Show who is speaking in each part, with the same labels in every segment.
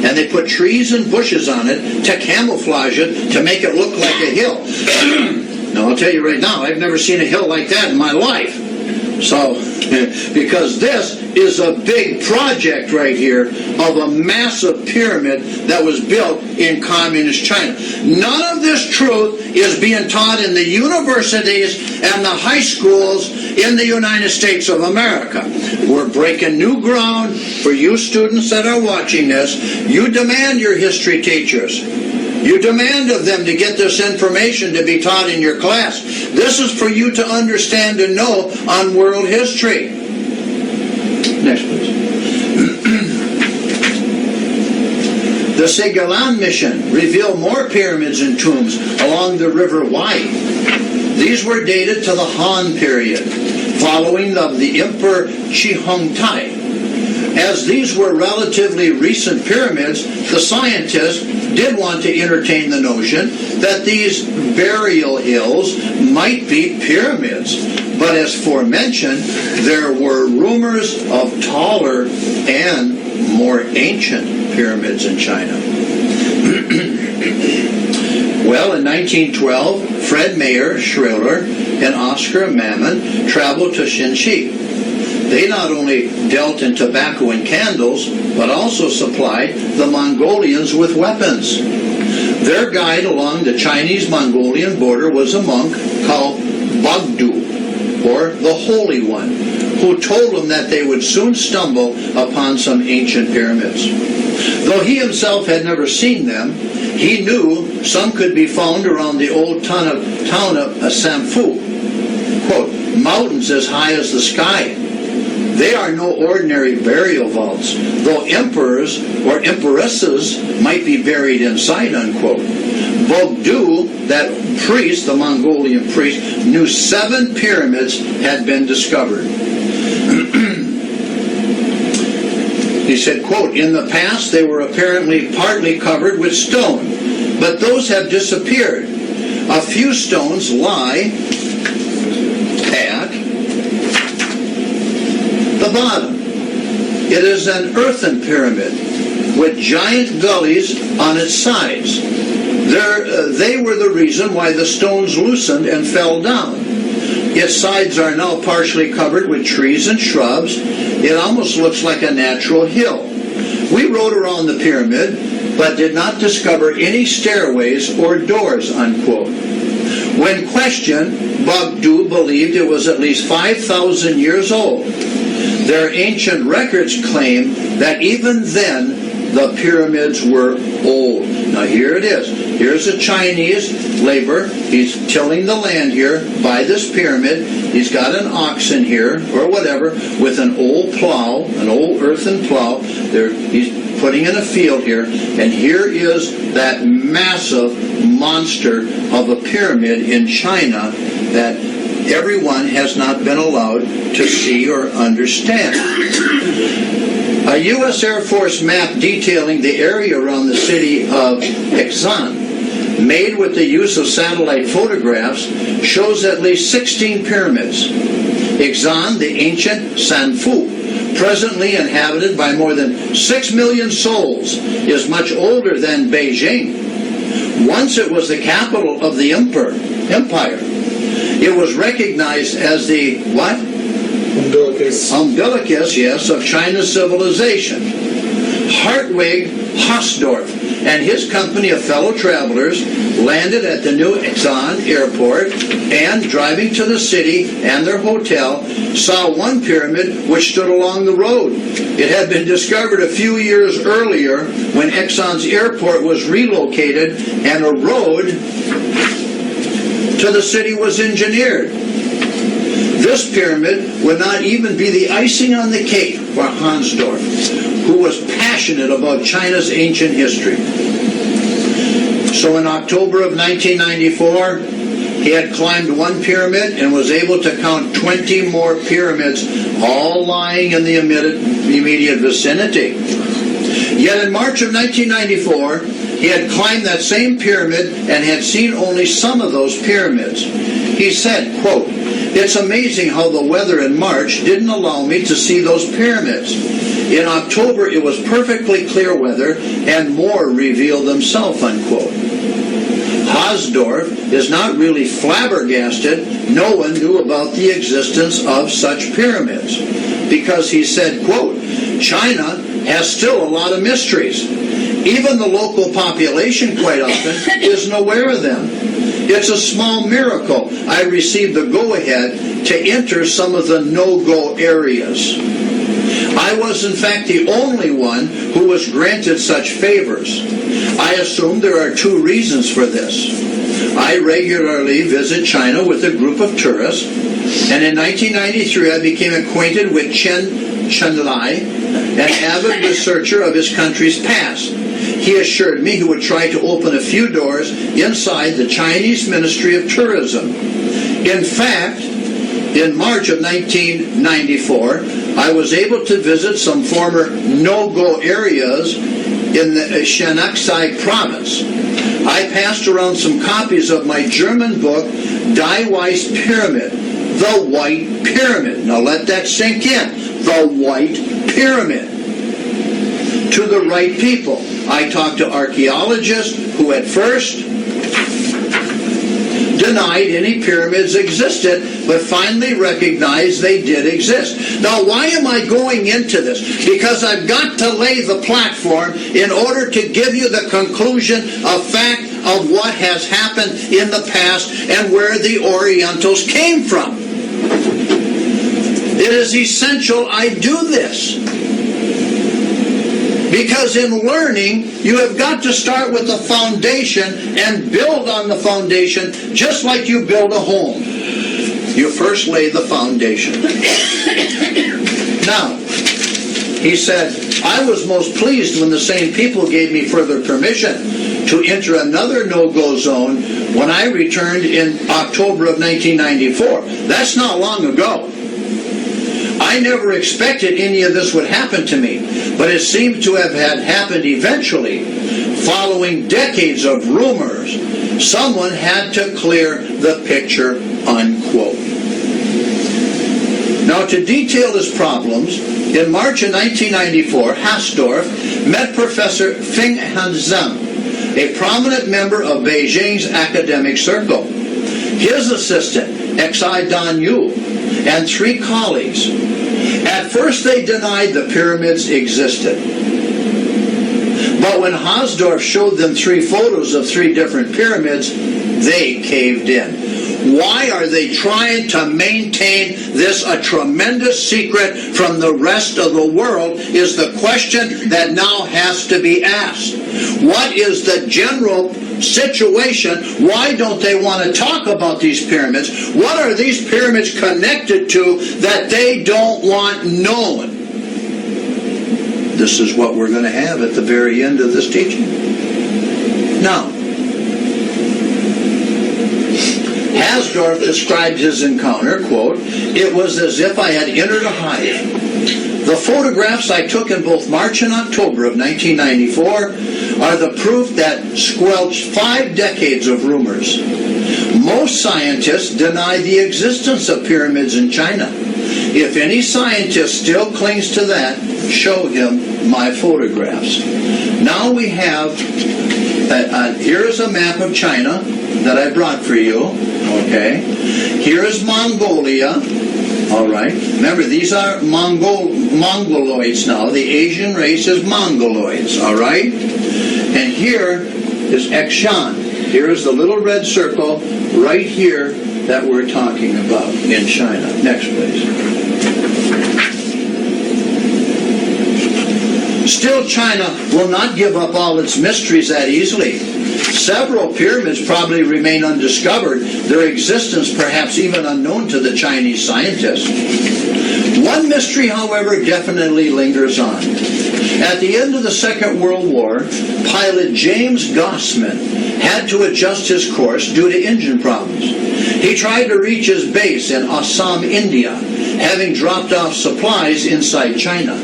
Speaker 1: and they put trees and bushes on it to camouflage it, to make it look like a hill. Now, I'll tell you right now, I've never seen a hill like that in my life. So, because this is a big project right here of a massive pyramid that was built in communist China. None of this truth is being taught in the universities and the high schools in the United States of America. We're breaking new ground for you students that are watching this. You demand your history teachers. You demand of them to get this information to be taught in your class. This is for you to understand and know on world history. Next, please. The Sigalan mission revealed more pyramids and tombs along the River Wai. These were dated to the Han period, following of the Emperor Chihongtai. As these were relatively recent pyramids, the scientists did want to entertain the notion that these burial hills might be pyramids. But as forementioned, there were rumors of taller and more ancient pyramids in China. Well, in 1912, Fred Mayer Schroeder and Oscar Mammon traveled to Shinxi. They not only dealt in tobacco and candles, but also supplied the Mongolians with weapons. Their guide along the Chinese-Mongolian border was a monk called Bogdu, or the Holy One, who told them that they would soon stumble upon some ancient pyramids. Though he himself had never seen them, he knew some could be found around the old town of Samfu. Quote, mountains as high as the sky. They are no ordinary burial vaults, though emperors or empresses might be buried inside, unquote. Bogdu, that priest, the Mongolian priest, knew 7 pyramids had been discovered. He said, quote, in the past they were apparently partly covered with stone, but those have disappeared. A few stones lie at the bottom. It is an earthen pyramid with giant gullies on its sides. They were the reason why the stones loosened and fell down. Its sides are now partially covered with trees and shrubs. It almost looks like a natural hill. We rode around the pyramid, but did not discover any stairways or doors, unquote. When questioned, Bogdu believed it was at least 5,000 years old. Their ancient records claim that even then the pyramids were old. Now here it is. Here's a Chinese laborer. He's tilling the land here by this pyramid. He's got an oxen here, or whatever, with an old plow, an old earthen plow. He's putting in a field here, and here is that massive monster of a pyramid in China that everyone has not been allowed to see or understand. A U.S. Air Force map detailing the area around the city of Exan, made with the use of satellite photographs, shows at least 16 pyramids. Exan, the ancient Sanfu, presently inhabited by more than 6 million souls, is much older than Beijing. Once it was the capital of the empire. It was recognized as the, what? Umbilicus, yes, of China's civilization. Hartwig Hausdorff and his company of fellow travelers landed at the new Exan airport and, driving to the city and their hotel, saw one pyramid which stood along the road. It had been discovered a few years earlier when Exan's airport was relocated and a road to the city was engineered. This pyramid would not even be the icing on the cake for Hausdorff, who was passionate about China's ancient history. So in October of 1994, he had climbed one pyramid and was able to count 20 more pyramids, all lying in the immediate vicinity. Yet in March of 1994, he had climbed that same pyramid and had seen only some of those pyramids. He said, quote, it's amazing how the weather in March didn't allow me to see those pyramids. In October, it was perfectly clear weather, and more revealed themselves, unquote. Hausdorff is not really flabbergasted. No one knew about the existence of such pyramids, because he said, quote, China has still a lot of mysteries. Even the local population quite often isn't aware of them. It's a small miracle I received the go-ahead to enter some of the no-go areas. I was in fact the only one who was granted such favors. I assume there are two reasons for this. I regularly visit China with a group of tourists, and in 1993 I became acquainted with Chen Chenlai, an avid researcher of his country's past. He assured me he would try to open a few doors inside the Chinese Ministry of Tourism. In fact, in March of 1994, I was able to visit some former no-go areas in the Shanxi province. I passed around some copies of my German book, Die Weiße Pyramid, the White Pyramid. Now let that sink in. The White Pyramid. To the right people. I talked to archaeologists who at first denied any pyramids existed, but finally recognized they did exist. Now, why am I going into this? Because I've got to lay the platform in order to give you the conclusion of fact of what has happened in the past and where the Orientals came from. It is essential I do this. Because in learning, you have got to start with the foundation and build on the foundation just like you build a home. You first lay the foundation. Now, he said, I was most pleased when the same people gave me further permission to enter another no-go zone when I returned in October of 1994. That's not long ago. I never expected any of this would happen to me, but it seemed to have had happened eventually. Following decades of rumors, someone had to clear the picture, unquote. Now, to detail his problems, in March of 1994, Hausdorff met Professor Feng Hanzheng, a prominent member of Beijing's academic circle. His assistant, Xi Dan Yu, and three colleagues. At first they denied the pyramids existed. But when Hausdorff showed them three photos of three different pyramids, they caved in. Why are they trying to maintain this a tremendous secret from the rest of the world is the question that now has to be asked. What is the general situation? Why don't they want to talk about these pyramids? What are these pyramids connected to that they don't want known? This is what we're going to have at the very end of this teaching. Now, Hausdorff described his encounter, quote, it was as if I had entered a hive. The photographs I took in both March and October of 1994 are the proof that squelched 5 decades of rumors. Most scientists deny the existence of pyramids in China. If any scientist still clings to that, show him my photographs. Now we have, here is a map of China that I brought for you. Okay. Here is Mongolia. All right. Remember, these are Mongoloids now. The Asian race is Mongoloids. All right. And here is Xishan. Here is the little red circle right here that we're talking about in China. Next, please. Still, China will not give up all its mysteries that easily. Several pyramids probably remain undiscovered, their existence perhaps even unknown to the Chinese scientists. One mystery, however, definitely lingers on. At the end of the Second World War, pilot James Gossman had to adjust his course due to engine problems. He tried to reach his base in Assam, India, having dropped off supplies inside China.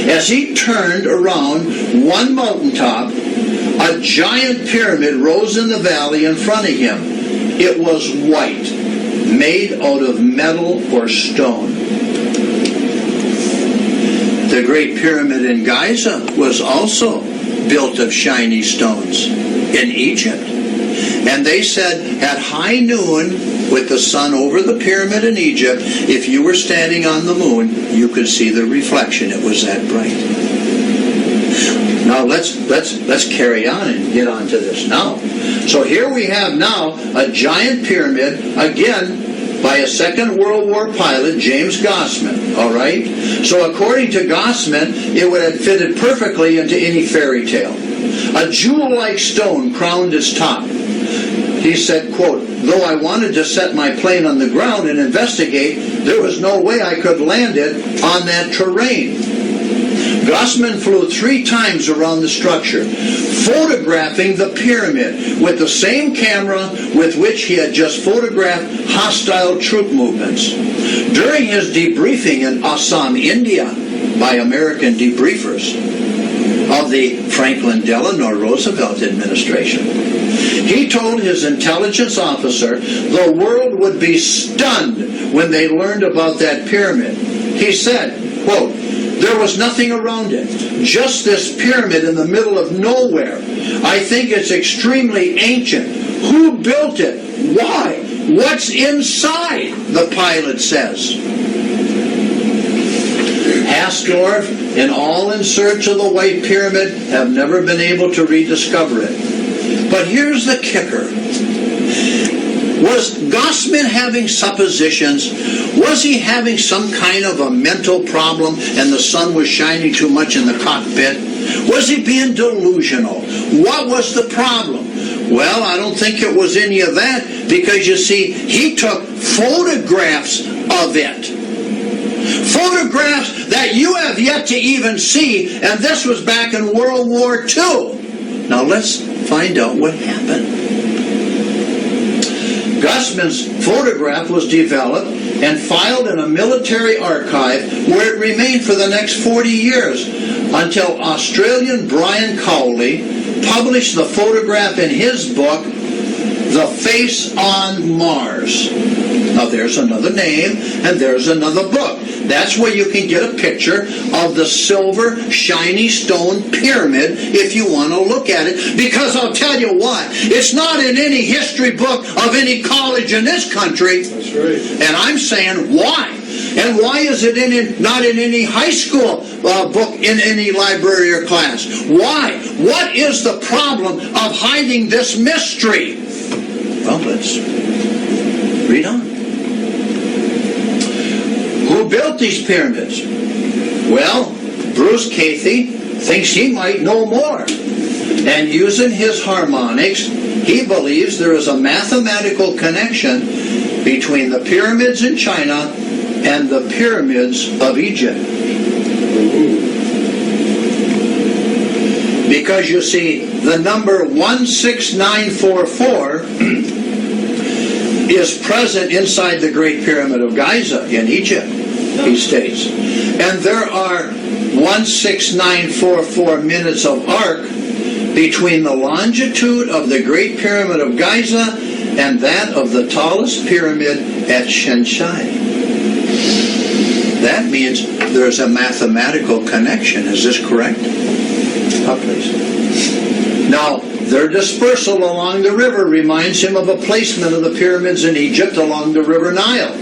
Speaker 1: As he turned around one mountaintop, a giant pyramid rose in the valley in front of him. It was white, made out of metal or stone. The Great Pyramid in Giza was also built of shiny stones in Egypt. And they said at high noon, with the sun over the pyramid in Egypt, if you were standing on the moon, you could see the reflection. It was that bright. Now let's carry on and get on to this now. So here we have now a giant pyramid, again, by a Second World War pilot, James Gossman, all right? So according to Gossman, it would have fitted perfectly into any fairy tale. A jewel-like stone crowned its top. He said, quote, though I wanted to set my plane on the ground and investigate, there was no way I could land it on that terrain. Gossman flew 3 times around the structure, photographing the pyramid with the same camera with which he had just photographed hostile troop movements. During his debriefing in Assam, India, by American debriefers of the Franklin Delano Roosevelt administration, he told his intelligence officer the world would be stunned when they learned about that pyramid. He said, quote, there was nothing around it, just this pyramid in the middle of nowhere. I think it's extremely ancient. Who built it? Why? What's inside? The pilot says. Hasdorf and all in search of the White Pyramid have never been able to rediscover it. But here's the kicker. Was Gossman having suppositions? Was he having some kind of a mental problem and the sun was shining too much in the cockpit? Was he being delusional? What was the problem? Well, I don't think it was any of that, because you see, he took photographs of it. Photographs that you have yet to even see, and this was back in World War II. Now let's find out what happened. Gossman's photograph was developed and filed in a military archive where it remained for the next 40 years until Australian Brian Cowley published the photograph in his book, The Face on Mars. Now there's another name and there's another book. That's where you can get a picture of the silver, shiny stone pyramid if you want to look at it. Because I'll tell you why. It's not in any history book of any college in this country.
Speaker 2: That's right.
Speaker 1: And I'm saying why? And why is it not in any high school book in any library or class? Why? What is the problem of hiding this mystery? Well, let's read on. Who built these pyramids? Well, Bruce Cathy thinks he might know more. And using his harmonics, he believes there is a mathematical connection between the pyramids in China and the pyramids of Egypt. Because you see, the number 16944 is present inside the Great Pyramid of Giza in Egypt, he states. And there are 16944 minutes of arc between the longitude of the Great Pyramid of Giza and that of the tallest pyramid at Shenshai. That means there's a mathematical connection. Is this correct? Up, please. Now, their dispersal along the river reminds him of a placement of the pyramids in Egypt along the River Nile.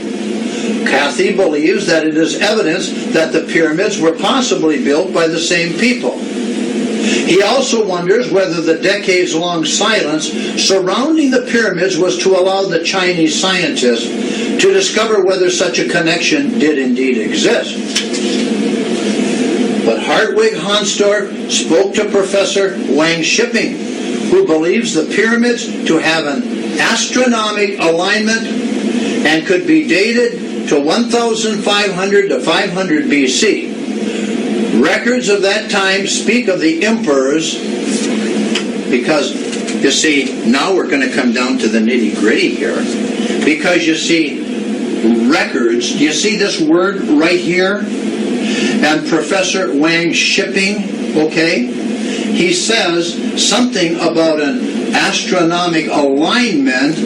Speaker 1: Cathy believes that it is evidence that the pyramids were possibly built by the same people. He also wonders whether the decades-long silence surrounding the pyramids was to allow the Chinese scientists to discover whether such a connection did indeed exist. But Hartwig Hansdorff spoke to Professor Wang Shipping, who believes the pyramids to have an astronomic alignment and could be dated to 1500 to 500 BC. Records of that time speak of the emperors, because, you see, now we're going to come down to the nitty-gritty here, because you see, records, do you see this word right here? And Professor Wang Shipping, okay, he says something about an astronomic alignment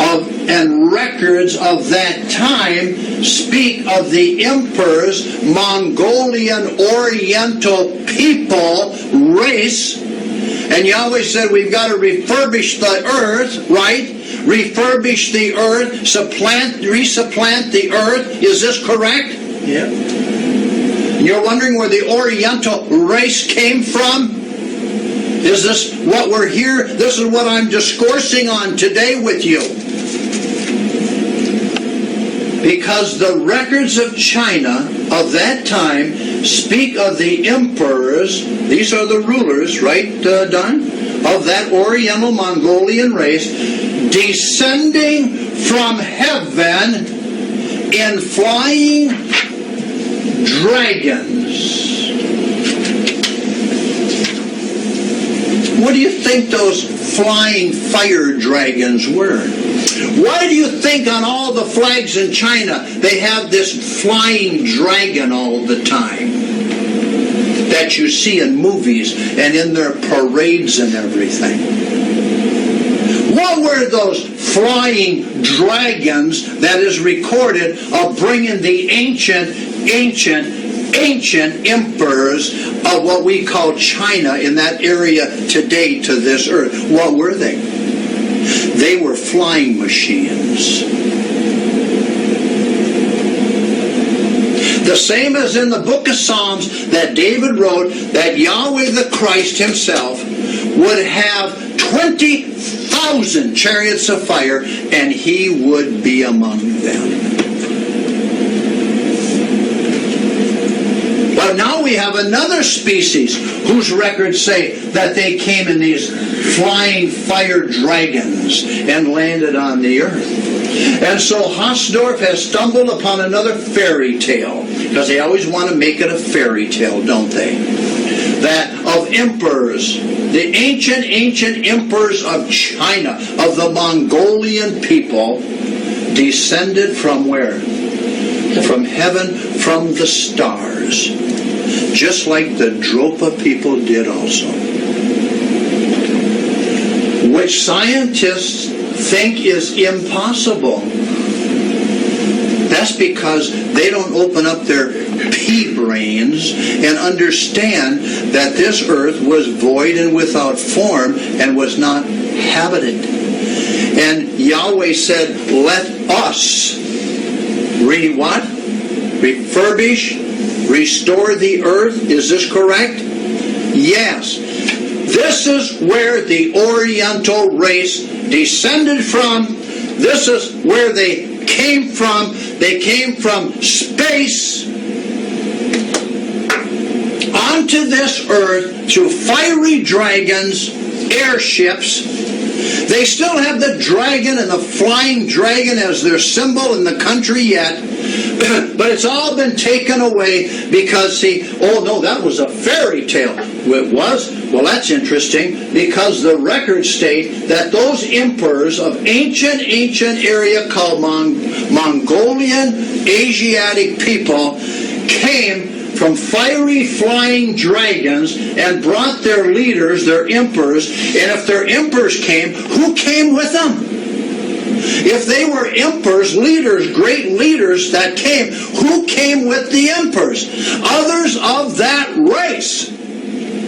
Speaker 1: of and records of that time speak of the emperors, Mongolian Oriental people, race. And Yahweh said we've got to refurbish the earth, right? Refurbish the earth, resupplant the earth. Is this correct?
Speaker 2: Yeah.
Speaker 1: You're wondering where the Oriental race came from? Is this what we're here? This is what I'm discoursing on today with you. Because the records of China of that time speak of the emperors, these are the rulers, right, Don? Of that Oriental Mongolian race, descending from heaven in flying dragons. What do you think those flying fire dragons were? Why do you think on all the flags in China they have this flying dragon all the time that you see in movies and in their parades and everything? What were those flying dragons that is recorded of bringing the ancient emperors of what we call China in that area today to this earth? What were they? They were flying machines. The same as in the book of Psalms that David wrote, that Yahweh the Christ himself would have 20,000 chariots of fire, and he would be among them. But now we have another species whose records say that they came in these flying fire dragons and landed on the earth. And so Hausdorff has stumbled upon another fairy tale, because they always want to make it a fairy tale, don't they? That of emperors, the ancient emperors of China, of the Mongolian people, descended from where? From heaven, from the stars. Just like the Dropa people did also. Which scientists think is impossible. That's because they don't open up their pea brains and understand that this earth was void and without form and was not habited. And Yahweh said, let us refurbish, restore the earth. Is this correct? Yes. This is where the Oriental race descended from. This is where they came from. They came from space onto this earth through fiery dragons, airships. They still have the dragon and the flying dragon as their symbol in the country yet. But it's all been taken away because, see, oh no, that was a fairy tale. It was? Well, that's interesting, because the records state that those emperors of ancient area called Mongolian Asiatic people came from fiery flying dragons and brought their leaders, their emperors, and if their emperors came, who came with them? If they were emperors, leaders, great leaders that came, who came with the emperors? Others of that race.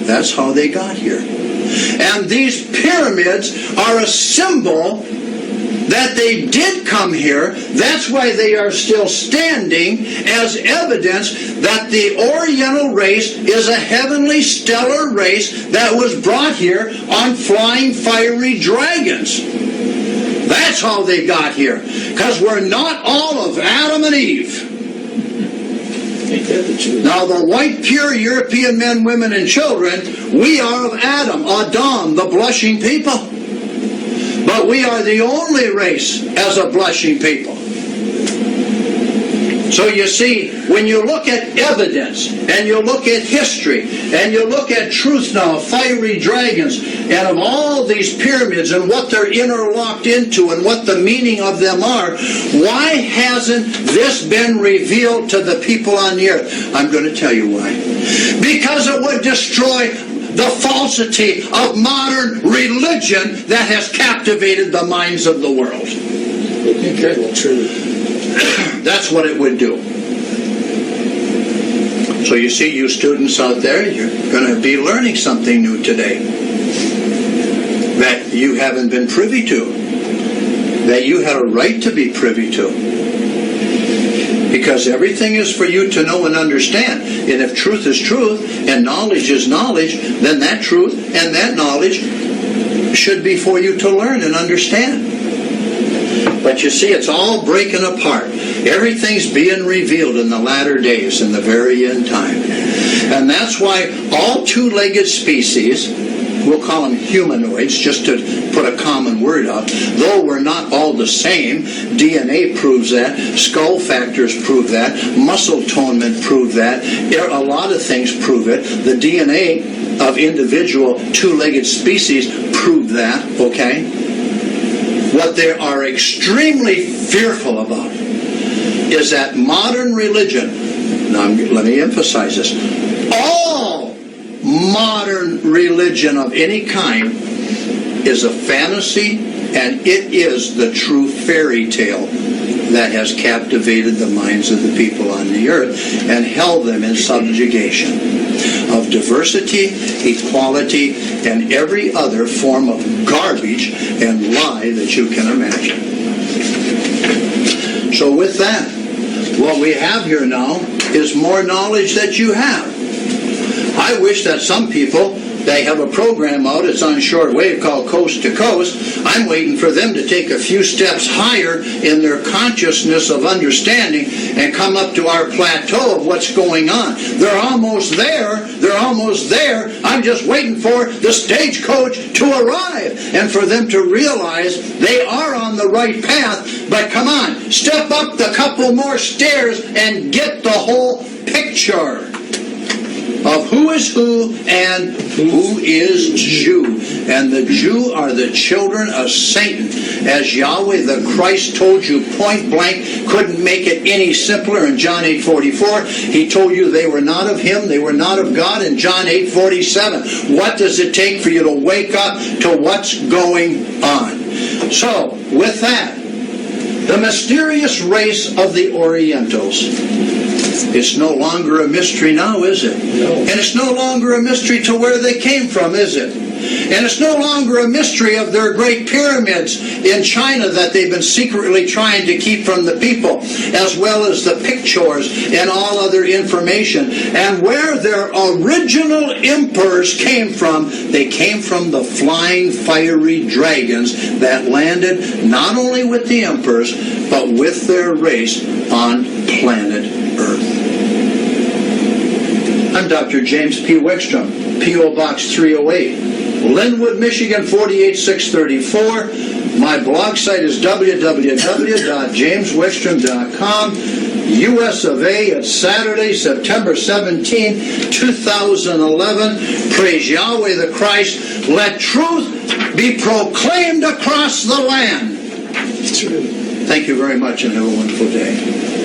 Speaker 1: That's how they got here. And these pyramids are a symbol that they did come here. That's why they are still standing as evidence that the Oriental race is a heavenly stellar race that was brought here on flying fiery dragons. That's how they got here. Because we're not all of Adam and Eve. Now the white, pure European men, women, and children, we are of Adam, the blushing people. But we are the only race as a blushing people. So you see, when you look at evidence, and you look at history, and you look at truth now of fiery dragons, and of all these pyramids, and what they're interlocked into, and what the meaning of them are, why hasn't this been revealed to the people on the earth? I'm going to tell you why. Because it would destroy the falsity of modern religion that has captivated the minds of the world.
Speaker 2: Okay. True.
Speaker 1: That's what it would do. So you see, you students out there, you're going to be learning something new today that you haven't been privy to, that you had a right to be privy to. Because everything is for you to know and understand. And if truth is truth and knowledge is knowledge, then that truth and that knowledge should be for you to learn and understand. But you see, it's all breaking apart. Everything's being revealed in the latter days, in the very end time. And that's why all two-legged species, we'll call them humanoids, just to put a common word up, though we're not all the same. DNA proves that. Skull factors prove that. Muscle tonement prove that. A lot of things prove it. The DNA of individual two-legged species prove that, okay? What they are extremely fearful about is that modern religion, now let me emphasize this, all modern religion of any kind is a fantasy, and it is the true fairy tale that has captivated the minds of the people on the earth and held them in subjugation of diversity, equality, and every other form of garbage and lie that you can imagine. So with that, what we have here now is more knowledge that you have. I wish that some people, they have a program out, it's on shortwave called Coast to Coast. I'm waiting for them to take a few steps higher in their consciousness of understanding and come up to our plateau of what's going on. They're almost there. They're almost there. I'm just waiting for the stagecoach to arrive and for them to realize they are on the right path. But come on, step up the couple more stairs and get the whole picture of who is who and who is Jew. And the Jew are the children of Satan. As Yahweh the Christ told you point blank, couldn't make it any simpler in John 8:44. He told you they were not of him, they were not of God in John 8:47. What does it take for you to wake up to what's going on? So, with that, the mysterious race of the Orientals. It's no longer a mystery now, is it?
Speaker 2: No.
Speaker 1: And it's no longer a mystery to where they came from, is it? And it's no longer a mystery of their great pyramids in China that they've been secretly trying to keep from the people, as well as the pictures and all other information. And where their original emperors came from, they came from the flying fiery dragons that landed not only with the emperors, but with their race on planet Earth. I'm Dr. James P. Wickstrom, P.O. Box 308, Linwood, Michigan 48634. My blog site is www.jameswickstrom.com. U.S. of A. It's Saturday, September 17, 2011. Praise Yahweh the Christ. Let truth be proclaimed across the land.
Speaker 2: That's right.
Speaker 1: Thank you very much and have a wonderful day.